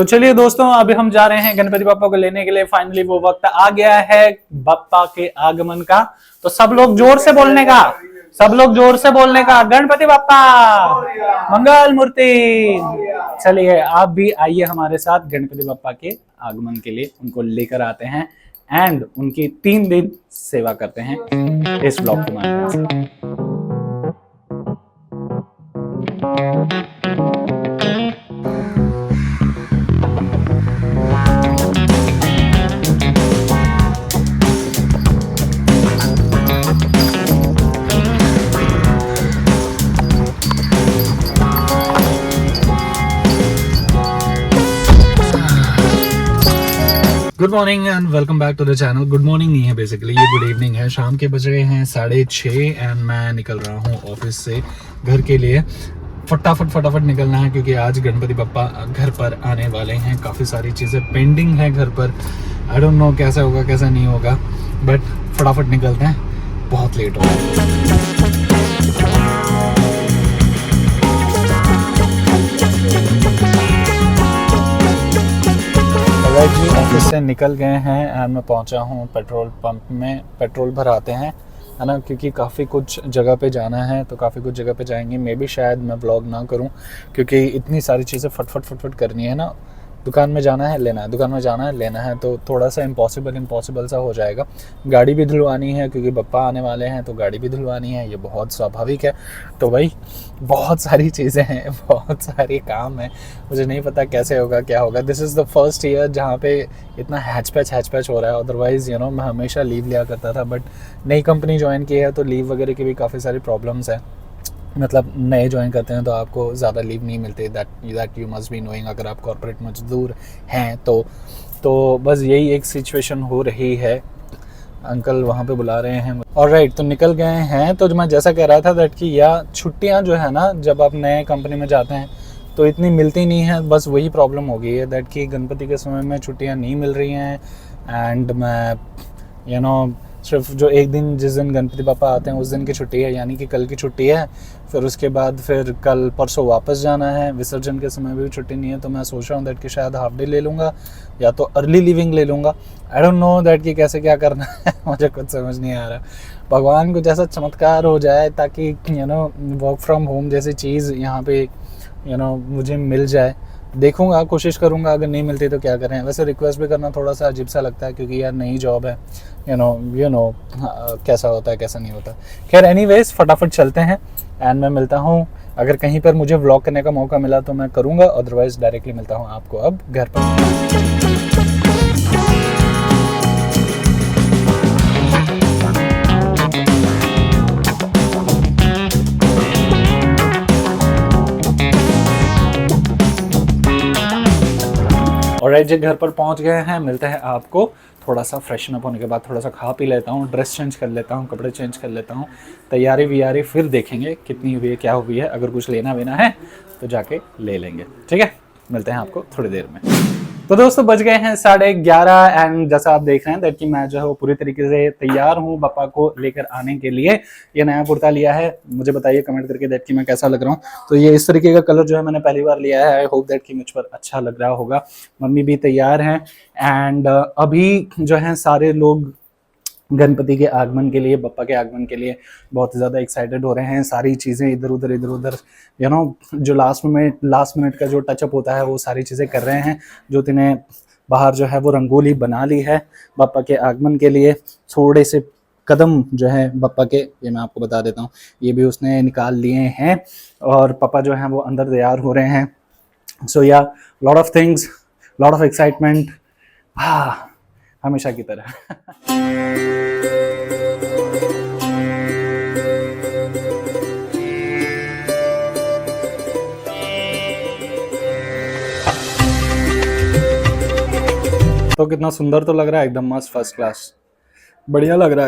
तो चलिए दोस्तों, अभी हम जा रहे हैं गणपति बापा को लेने के लिए। फाइनली वो वक्त आ गया है बापा के आगमन का। तो सब लोग जोर से बोलने का, गणपति बापा मंगल मूर्ति। चलिए आप भी आइए हमारे साथ गणपति बापा के आगमन के लिए, उनको लेकर आते हैं एंड उनकी 3 दिन सेवा करते हैं इस ब्लॉग के माध्यम से। Good morning and welcome back to the channel. Good morning नहीं है बेसिकली, ये गुड इवनिंग है। शाम के बज रहे हैं 6:30 एंड मैं निकल रहा हूँ ऑफिस से घर के लिए। फटाफट निकलना है क्योंकि आज गणपति बप्पा घर पर आने वाले हैं। काफ़ी सारी चीज़ें पेंडिंग है घर पर। आई डोंट नो कैसा होगा कैसा नहीं होगा, बट फटाफट निकलते हैं, बहुत लेट हो रहा है। जी ऑफिस से निकल गए हैं एंड मैं पहुंचा हूं पेट्रोल पंप में। पेट्रोल भराते हैं, है ना, क्योंकि काफ़ी कुछ जगह पे जाना है। तो काफ़ी कुछ जगह पे जाएंगे। मे बी शायद मैं व्लॉग ना करूं क्योंकि इतनी सारी चीज़ें फटफट करनी है ना। दुकान में जाना है, लेना है, दुकान में जाना है, लेना है, तो थोड़ा सा इम्पॉसिबल सा हो जाएगा। गाड़ी भी धुलवानी है क्योंकि बप्पा आने वाले हैं, तो गाड़ी भी धुलवानी है, ये बहुत स्वाभाविक है। तो भाई बहुत सारी चीज़ें हैं, बहुत सारे काम हैं। मुझे नहीं पता कैसे होगा क्या होगा। This is the first year जहाँ पे इतना हैच पैच हो रहा है। अदरवाइज़ मैं हमेशा लीव लिया करता था, बट नई कंपनी ज्वाइन की है तो लीव वगैरह की भी काफ़ी सारी प्रॉब्लम्स हैं। मतलब नए ज्वाइन करते हैं तो आपको ज़्यादा लीव नहीं मिलती। That you must be knowing, अगर आप कॉर्पोरेट मजदूर हैं तो बस यही एक सिचुएशन हो रही है। अंकल वहाँ पे बुला रहे हैं। ऑलराइट, तो निकल गए हैं। तो मैं जैसा कह रहा था दैट कि या छुट्टियाँ जो है ना, जब आप नए कंपनी में जाते हैं तो इतनी मिलती नहीं है। बस वही प्रॉब्लम हो गई है दैट कि गणपति के समय में छुट्टियाँ नहीं मिल रही हैं। एंड मैं सिर्फ जो एक दिन, जिस दिन गणपति पापा आते हैं उस दिन की छुट्टी है, यानी कि कल की छुट्टी है। फिर उसके बाद फिर कल परसों वापस जाना है। विसर्जन के समय भी छुट्टी नहीं है। तो मैं सोच रहा हूँ दैट कि शायद हाफ डे ले लूँगा या तो अर्ली लीविंग ले लूँगा। आई डोंट नो दैट कि कैसे क्या करना है। मुझे कुछ समझ नहीं आ रहा। भगवान को जैसा चमत्कार हो जाए ताकि वर्क फ्रॉम होम जैसी चीज़ यहाँ पे मुझे मिल जाए। देखूंगा, कोशिश करूंगा। अगर नहीं मिलती तो क्या करें। वैसे रिक्वेस्ट भी करना थोड़ा सा अजीब सा लगता है क्योंकि यार नई जॉब है। कैसा होता है कैसा नहीं होता। खैर एनीवेज फटाफट चलते हैं एंड मैं मिलता हूँ। अगर कहीं पर मुझे व्लॉग करने का मौका मिला तो मैं करूँगा, अदरवाइज डायरेक्टली मिलता हूँ आपको अब घर पर। ऑलराइट जी, घर पर पहुंच गए हैं। मिलते हैं आपको। थोड़ा सा फ्रेशन अप होने के बाद थोड़ा सा खा पी लेता हूँ, ड्रेस चेंज कर लेता हूँ, कपड़े चेंज कर लेता हूँ, तैयारी वियारी फिर देखेंगे कितनी हुई है क्या हुई है। अगर कुछ लेना वेना है तो जाके ले लेंगे। ठीक है, मिलते हैं आपको थोड़ी देर में। तो दोस्तों बज गए हैं 11:30 एंड जैसा आप देख रहे हैं दैट कि मैं जो है वो पूरी तरीके से तैयार हूँ बापा को लेकर आने के लिए। ये नया कुर्ता लिया है। मुझे बताइए कमेंट करके दैट कि मैं कैसा लग रहा हूँ। तो ये इस तरीके का कलर जो है मैंने पहली बार लिया है। आई होप दैट कि मुझ पर अच्छा लग रहा होगा। मम्मी भी तैयार हैं एंड अभी जो है सारे लोग गणपति के आगमन के लिए, बप्पा के आगमन के लिए बहुत ज़्यादा एक्साइटेड हो रहे हैं। सारी चीज़ें इधर उधर जो लास्ट मिनट का जो टचअप होता है वो सारी चीज़ें कर रहे हैं। ज्योति ने बाहर जो है वो रंगोली बना ली है बप्पा के आगमन के लिए। थोड़े से कदम जो है बप्पा के, ये मैं आपको बता देता हूँ, ये भी उसने निकाल लिए हैं और पापा जो हैं वो अंदर तैयार हो रहे हैं। सो या lot of things, lot of excitement, हमेशा की तरह। तो कितना सुंदर तो लग रहा है, एकदम मस्त, फर्स्ट क्लास, बढ़िया लग रहा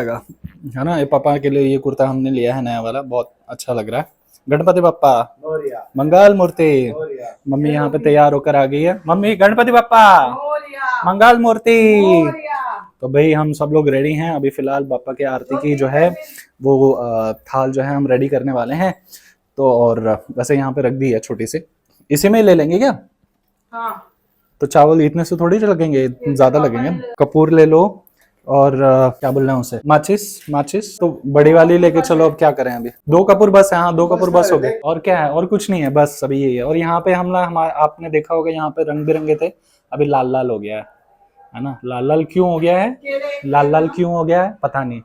है ना। ये पापा के लिए ये कुर्ता हमने लिया है नया वाला, बहुत अच्छा लग रहा है। गणपति बप्पा मंगल मूर्ति। मम्मी यहाँ पे तैयार होकर आ गई है। मम्मी गणपति बप्पा मंगल मूर्ति। तो भाई हम सब लोग रेडी हैं। अभी फिलहाल बापा के आरती की जो है वो थाल जो है हम रेडी करने वाले हैं। तो और वैसे यहाँ पे रख दी है छोटी सी, इसी में ले लेंगे क्या? हाँ। तो चावल इतने से थोड़ी लगेंगे, ज़्यादा लगेंगे। कपूर ले लो और क्या बोल रहे हैं उसे, माचिस। माचिस तो बड़ी वाली लेके चलो। अब क्या करें, अभी 2 कपूर बस है। हाँ 2 कपूर बस हो गए। और क्या है, और कुछ नहीं है, बस अभी यही है। और यहाँ पे आपने देखा होगा यहाँ पे रंग बिरंगे थे, अभी लाल लाल हो गया है ना। लाल लाल क्यों हो गया है, लाल लाल क्यों हो गया है पता नहीं।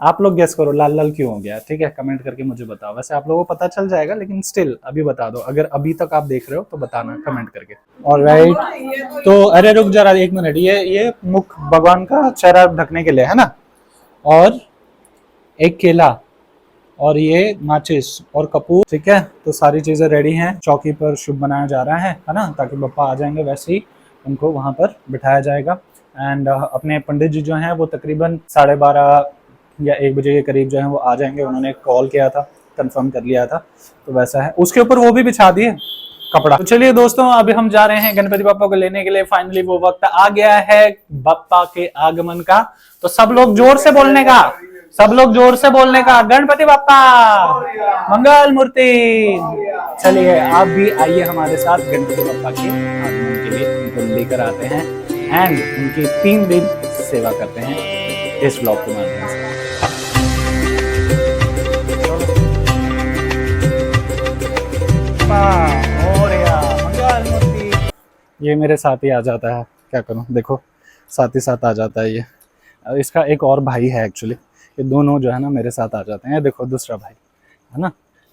आप लोग गेस करो लाल लाल क्यों हो गया, ठीक है, कमेंट करके मुझे बताओ। वैसे आप लोगों को पता चल जाएगा, लेकिन स्टिल अभी बता दो, अगर अभी तक आप देख रहे हो तो बताना कमेंट करके। ऑलराइट, तो अरे रुक जरा 1 मिनट, ये मुख भगवान का चेहरा ढकने के लिए है ना, और एक केला, और ये माचिस और कपूर, ठीक है। तो सारी चीजें रेडी हैं, चौकी पर शुभ बनाया जा रहा है ना, ताकि बप्पा आ जाएंगे वैसे ही उनको वहां पर बिठाया जाएगा। एंड अपने पंडित जी जो हैं वो तकरीबन 12:30 या 1 बजे के करीब जो है वो आ जाएंगे। उन्होंने कॉल किया था, कंफर्म कर लिया था, तो वैसा है। उसके ऊपर वो भी बिछा दिए कपड़ा। तो चलिए दोस्तों, अभी हम जा रहे हैं गणपति बप्पा को लेने के लिए। फाइनली वो वक्त आ गया है बप्पा के आगमन का। तो सब लोग जोर से बोलने का, सब लोग जोर से बोलने का, गणपति बप्पा मंगल मूर्ति। चलिए आप भी आइए हमारे साथ गणपति बप्पा के आगमन के लिए, उनको लेकर आते हैं एंड उनकी 3 दिन सेवा करते हैं इस ब्लॉग के माध्यम से। ये मेरे साथ ही आ जाता है, क्या करूं, देखो साथ ही साथ आ जाता है ये। इसका एक और भाई है एक्चुअली, ये दोनों जो है ना मेरे साथ आ जाते हैं। देखो दूसरा भाई है ना,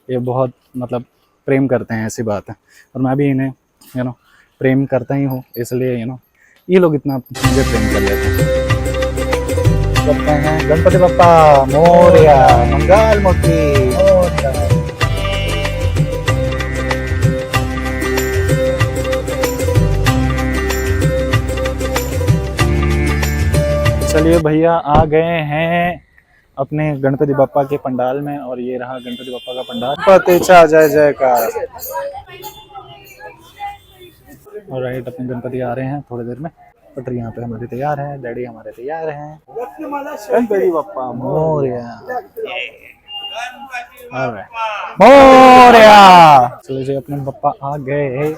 ये बहुत मतलब प्रेम करते हैं, ऐसी बात है। और मैं भी इन्हें प्रेम करता ही हूँ, इसलिए ये लोग इतना मुझे प्रेम कर लेते हैं। करते हैं गणपति बप्पा मोरया, मंगल मूर्ति मोरया। चलिए भैया आ गए हैं अपने गणपति बप्पा के पंडाल में, और ये रहा गणपति बप्पा का पंडाल। पतेचा जय जयकार। ऑलराइट, अपने गणपति आ रहे हैं थोड़ी देर में। पटरी यहाँ पे हमारी तैयार है, डैडी हमारे तैयार हैं। गणपति बप्पा मोरया, मोरया। चलिए जी, अपने बप्पा आ गए।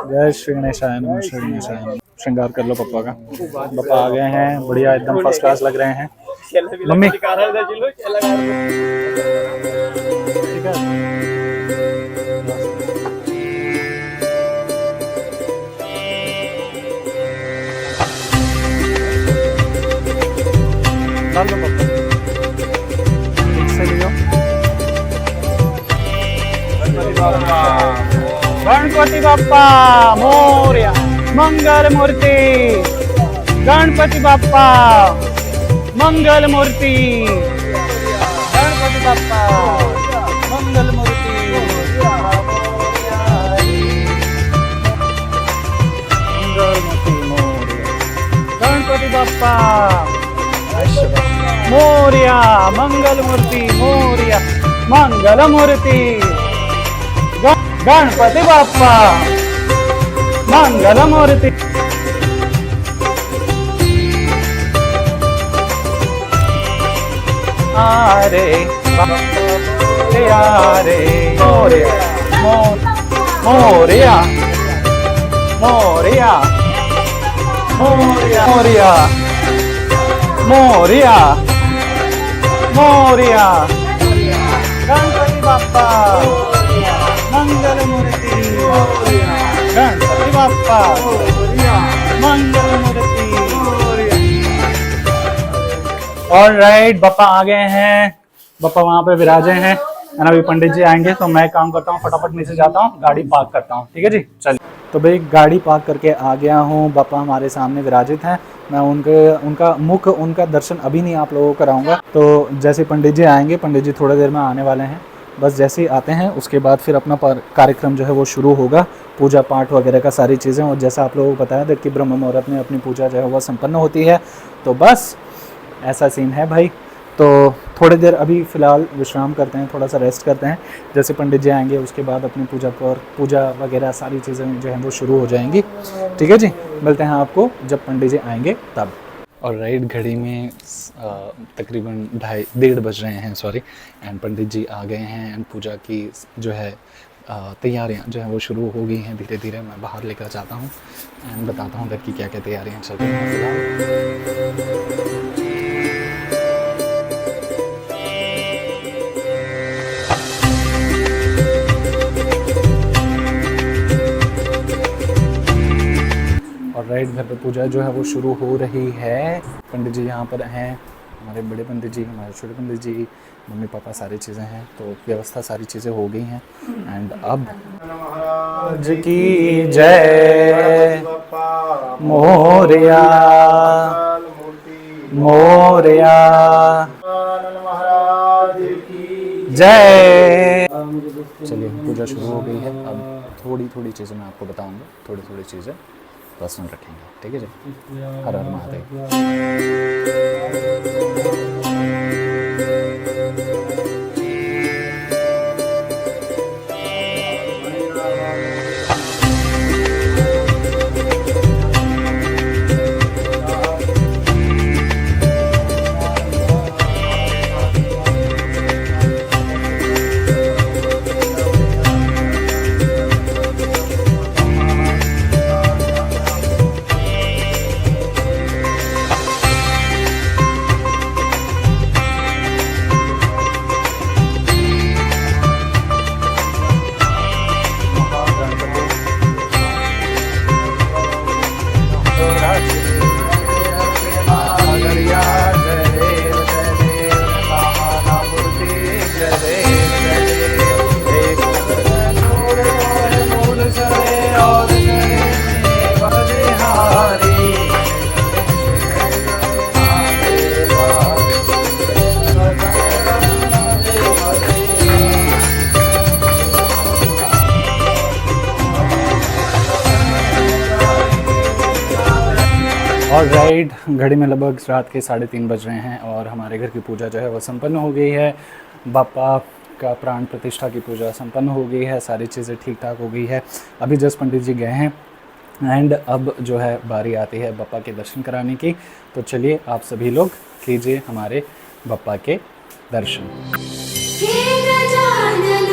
जय श्री गणेशाय नमः, श्री गणेशाय नमः। श्रृंगार कर लो पप्पा का। पप्पा आ गए हैं, बढ़िया एकदम फर्स्ट क्लास लग रहे हैं। मम्मी ठीक है, डाल दो पप्पा, ठीक से लियो। गणपति बप्पा मोरया, मंगल मूर्ति। गणपति बप्पा मंगल मूर्ति, गणपति बप्पा मंगल मूर्ति। गणपति बप्पा मोरया, मंगल मूर्ति मोरया, मंगल मूर्ति। गणपति बप्पा मंगल मूर्ति। आरे आरे मोरया, मोरया, मोरया, मोरया, मोरया, मोरया। गणपति बप्पा मंगल मूर्ति, गणपति बप्पा मंगल मूर्ति। ऑलराइट, बप्पा आ गए हैं, बप्पा वहां पे विराजे हैं। अभी पंडित जी आएंगे तो मैं काम करता हूँ, फटाफट नीचे जाता हूँ, गाड़ी पार्क करता हूँ, ठीक है जी। चलिए, तो भाई गाड़ी पार्क करके आ गया हूँ। बप्पा हमारे सामने विराजित हैं। मैं उनका दर्शन अभी नहीं आप लोगों को कराऊंगा। तो जैसे पंडित जी आएंगे, पंडित जी थोड़ी देर में आने वाले हैं, बस जैसे ही आते हैं उसके बाद फिर अपना कार्यक्रम जो है वो शुरू होगा, पूजा पाठ वगैरह का सारी चीज़ें। और जैसा आप लोगों को बताया था कि ब्रह्म मुहूर्त में अपनी पूजा जो है वह संपन्न होती है। तो बस ऐसा सीन है भाई। तो थोड़ी देर अभी फ़िलहाल विश्राम करते हैं, थोड़ा सा रेस्ट करते हैं। जैसे पंडित जी आएंगे उसके बाद अपनी पूजा वगैरह सारी चीज़ें जो हैं वो शुरू हो जाएंगी, ठीक है जी। मिलते हैं आपको जब पंडित जी आएंगे तब। और राइट, घड़ी में तकरीबन 1:30 बज रहे हैं, सॉरी। एंड पंडित जी आ गए हैं एंड पूजा की जो है तैयारियां जो है वो शुरू हो गई हैं धीरे धीरे। मैं बाहर लेकर जाता हूँ एंड बताता हूँ घर की क्या क्या तैयारियां चल रही हैं फिलहाल। और राइट, घर पे पूजा जो है वो शुरू हो रही है। पंडित जी यहाँ पर हैं, हमारे बड़े पंडित जी, हमारे छोटे पंडित जी, मम्मी पापा, सारी चीज़ें हैं। तो व्यवस्था सारी चीज़ें हो गई हैं एंड अब महाराज की जय, मोरया मोरया महाराज की जय। चलिए, पूजा शुरू हो गई है। अब थोड़ी थोड़ी चीज़ें मैं आपको बताऊंगा, थोड़ी थोड़ी चीज़ें पर्सनल रखेंगे, ठीक है जी। हर हर महादेव। और राइट, घड़ी में लगभग रात के 3:30 बज रहे हैं और हमारे घर की पूजा जो है वो संपन्न हो गई है। बापा का प्राण प्रतिष्ठा की पूजा संपन्न हो गई है, सारी चीज़ें ठीक ठाक हो गई है। अभी जस्ट पंडित जी गए हैं एंड अब जो है बारी आती है बापा के दर्शन कराने की। तो चलिए, आप सभी लोग कीजिए हमारे बापा के दर्शन। हे गजानन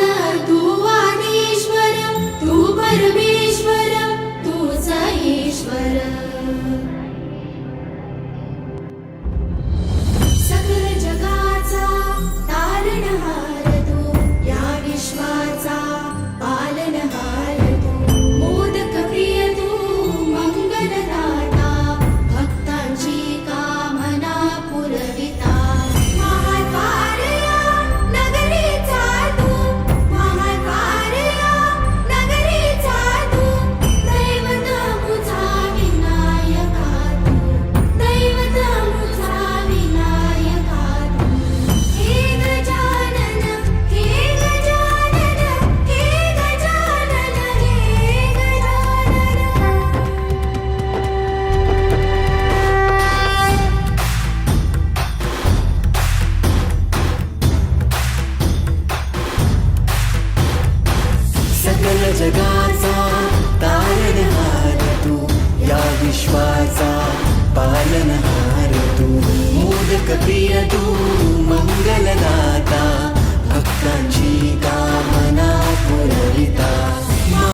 तू आदिश्वर, तू परमेश्वर, तूच ईश्वर। सकल जगाचा तारणहार तू, या विश्वाचा पालनहार तू। मोदक प्रिय तू, मंगलदाता, भक्तांची कामना पुरविता। महाद्वारया नगरीचा तू, महाद्वारया नगरीचा तू। दैवत मुझा विनायका तू, दैवत मुझा विनायका तू। हे गजानन, हे गजानन, हे गजानन, हे गजानन। सकल जगाचा तारणहार तू, या विश्वाचा पालनहार तू। मोदक प्रिय तू, मंगलदाता, भक्तांची कामना पुरविता।